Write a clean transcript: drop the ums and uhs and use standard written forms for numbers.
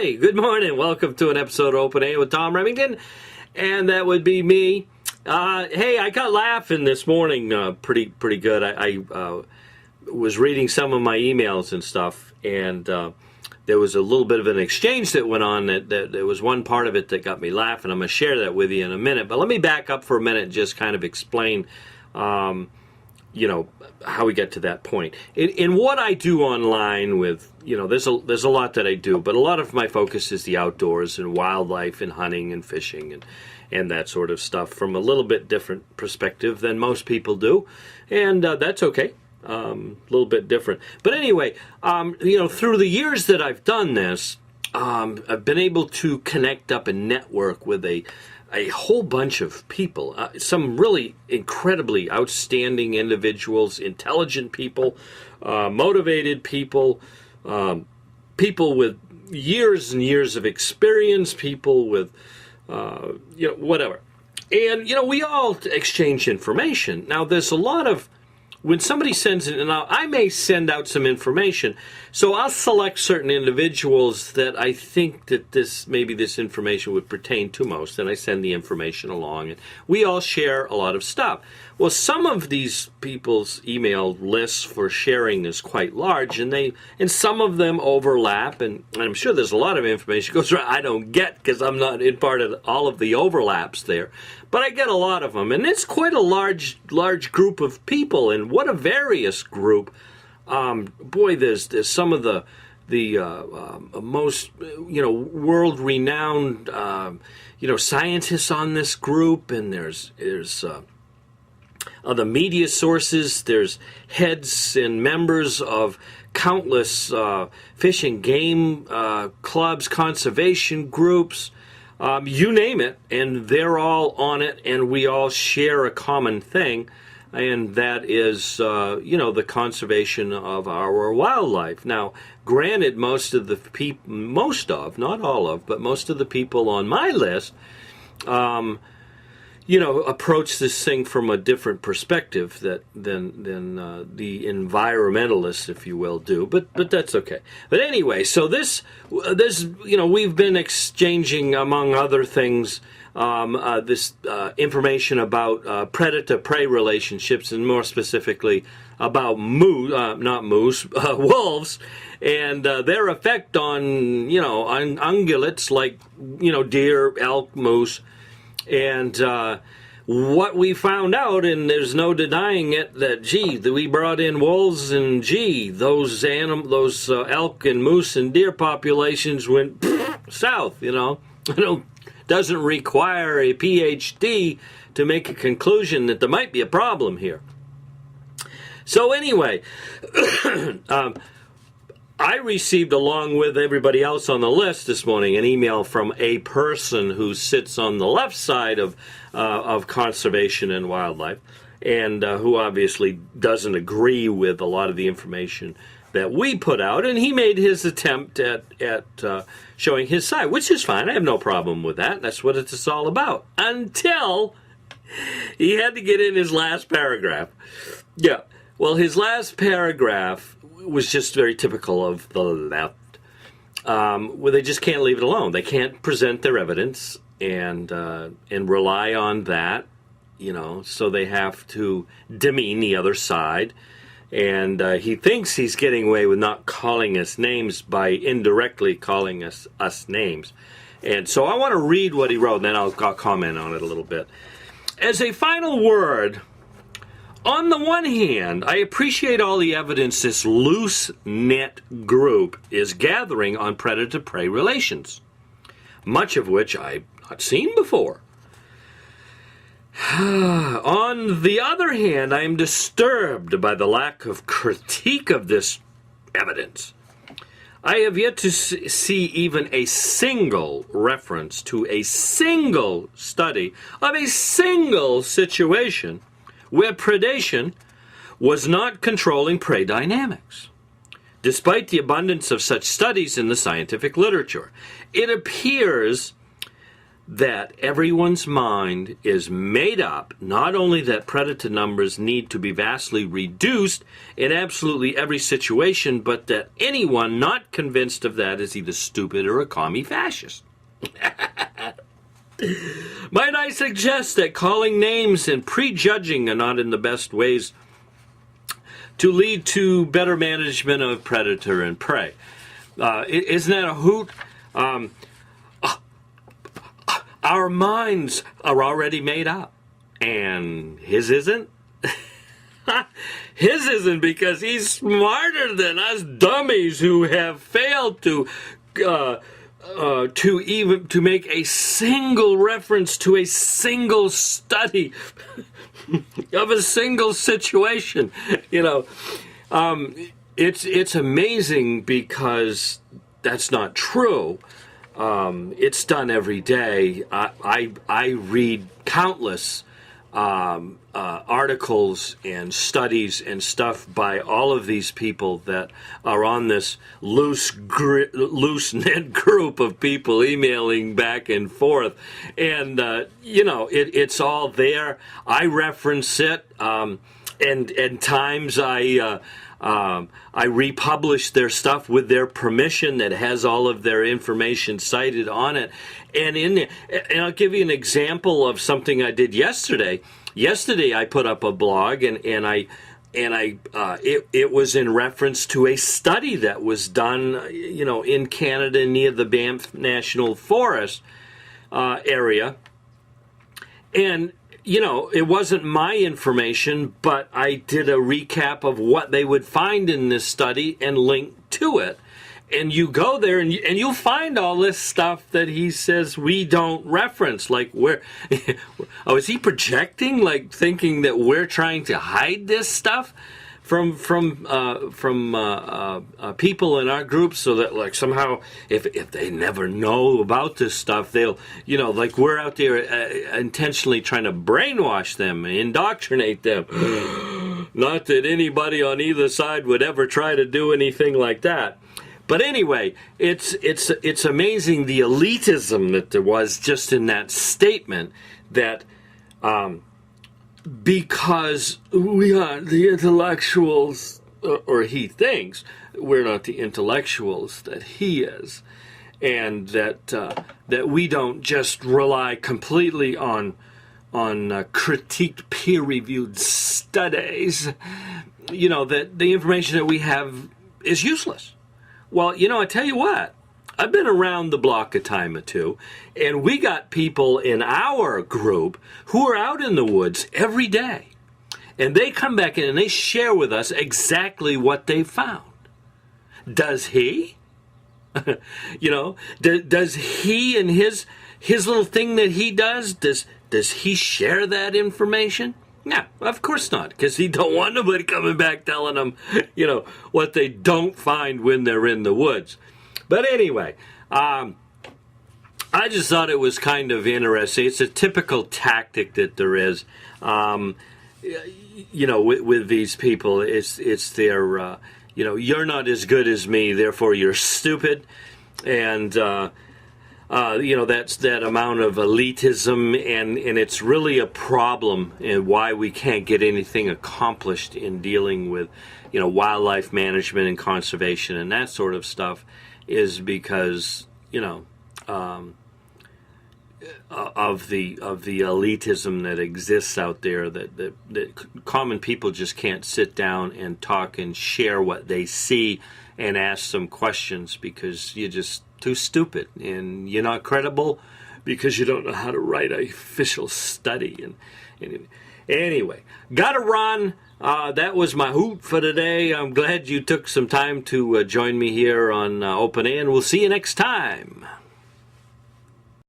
Hey, good morning. Welcome to an episode of Open A with Tom Remington, and that would be me. Hey, I got laughing this morning pretty good. I was reading some of my emails and stuff, and there was a little bit of an exchange that went on. That there was one part of it that got me laughing. I'm going to share that with you in a minute, but let me back up for a minute and just kind of explain how we get to that point. In what I do online with, there's a lot that I do, but a lot of my focus is the outdoors and wildlife and hunting and fishing and that sort of stuff from a little bit different perspective than most people do, and that's okay. A little bit different. But anyway, through the years that I've done this, I've been able to connect up and network with a whole bunch of people, some really incredibly outstanding individuals, intelligent people, motivated people, people with years and years of experience, people with, whatever. And, we all exchange information. Now, there's a lot of, when somebody sends it, now I may send out some information, so I'll select certain individuals that I think that this information would pertain to most, and I send the information along, and we all share a lot of stuff. Well, some of these people's email lists for sharing is quite large, and some of them overlap, and I'm sure there's a lot of information goes around I don't get because I'm not in part of all of the overlaps there. But I get a lot of them, and it's quite a large group of people, and what a various group. Boy, there's some of the most world-renowned scientists on this group, and there's other media sources. There's heads and members of countless fish and game clubs, conservation groups. You name it, and they're all on it, and we all share a common thing, and that is, the conservation of our wildlife. Now, granted, most of the people, not all of, but most of the people on my list, approach this thing from a different perspective than the environmentalists, if you will, do. But that's okay. But anyway, so this we've been exchanging, among other things, this information about predator-prey relationships, and more specifically about wolves, and their effect on ungulates like deer, elk, moose. And what we found out, and there's no denying it, that we brought in wolves, and those elk and moose and deer populations went south. Doesn't require a PhD to make a conclusion that there might be a problem here. So anyway, I received, along with everybody else on the list this morning, an email from a person who sits on the left side of conservation and wildlife, and who obviously doesn't agree with a lot of the information that we put out, and he made his attempt at showing his side, which is fine. I have no problem with that. That's what it's all about. Until he had to get in his last paragraph. Yeah, well, his last paragraph was just very typical of the left, where they just can't leave it alone. They can't present their evidence and rely on that, so they have to demean the other side. And he thinks he's getting away with not calling us names by indirectly calling us names. And so I want to read what he wrote, and then I'll comment on it a little bit. As a final word, on the one hand, I appreciate all the evidence this loose-knit group is gathering on predator-prey relations, much of which I've not seen before. On the other hand, I am disturbed by the lack of critique of this evidence. I have yet to see even a single reference to a single study of a single situation where predation was not controlling prey dynamics. Despite the abundance of such studies in the scientific literature, it appears that everyone's mind is made up, not only that predator numbers need to be vastly reduced in absolutely every situation, but that anyone not convinced of that is either stupid or a commie fascist. Might I suggest that calling names and prejudging are not in the best ways to lead to better management of predator and prey? Isn't that a hoot? Our minds are already made up, and his isn't. His isn't because he's smarter than us dummies who have failed to make a single reference to a single study of a single situation. It's amazing because that's not true. It's done every day. I read countless articles and studies and stuff by all of these people that are on this loose-knit group of people emailing back and forth. And, it's all there. I reference it, and times I republish their stuff with their permission that has all of their information cited on it. And I'll give you an example of something I did yesterday. Yesterday I put up a blog and it was in reference to a study that was done, in Canada near the Banff National Forest area. And it wasn't my information, but I did a recap of what they would find in this study and link to it. And you go there and you'll find all this stuff that he says we don't reference. Like, where? Oh, is he projecting? Like, thinking that we're trying to hide this stuff from people in our group, so that, like, somehow if they never know about this stuff, they'll, like, we're out there intentionally trying to brainwash them, indoctrinate them. Not that anybody on either side would ever try to do anything like that. But anyway, it's amazing the elitism that there was just in that statement, that because we are the intellectuals, or he thinks we're not the intellectuals that he is, and that we don't just rely completely on critiqued, peer-reviewed studies, that the information that we have is useless. Well, I tell you what, I've been around the block a time or two, and we got people in our group who are out in the woods every day. And they come back in and they share with us exactly what they found. Does he? Does he and his little thing that he does he share that information? No, of course not, because he don't want nobody coming back telling them, what they don't find when they're in the woods. But anyway, I just thought it was kind of interesting. It's a typical tactic that there is, with these people. It's their, you're not as good as me, therefore you're stupid, and that's that amount of elitism, and it's really a problem, and why we can't get anything accomplished in dealing with, wildlife management and conservation and that sort of stuff, is because, of the elitism that exists out there, that common people just can't sit down and talk and share what they see and ask some questions, because you're just too stupid, and you're not credible because you don't know how to write an official study. And anyway, gotta run. That was my hoot for today. I'm glad you took some time to join me here on Open A, and we'll see you next time.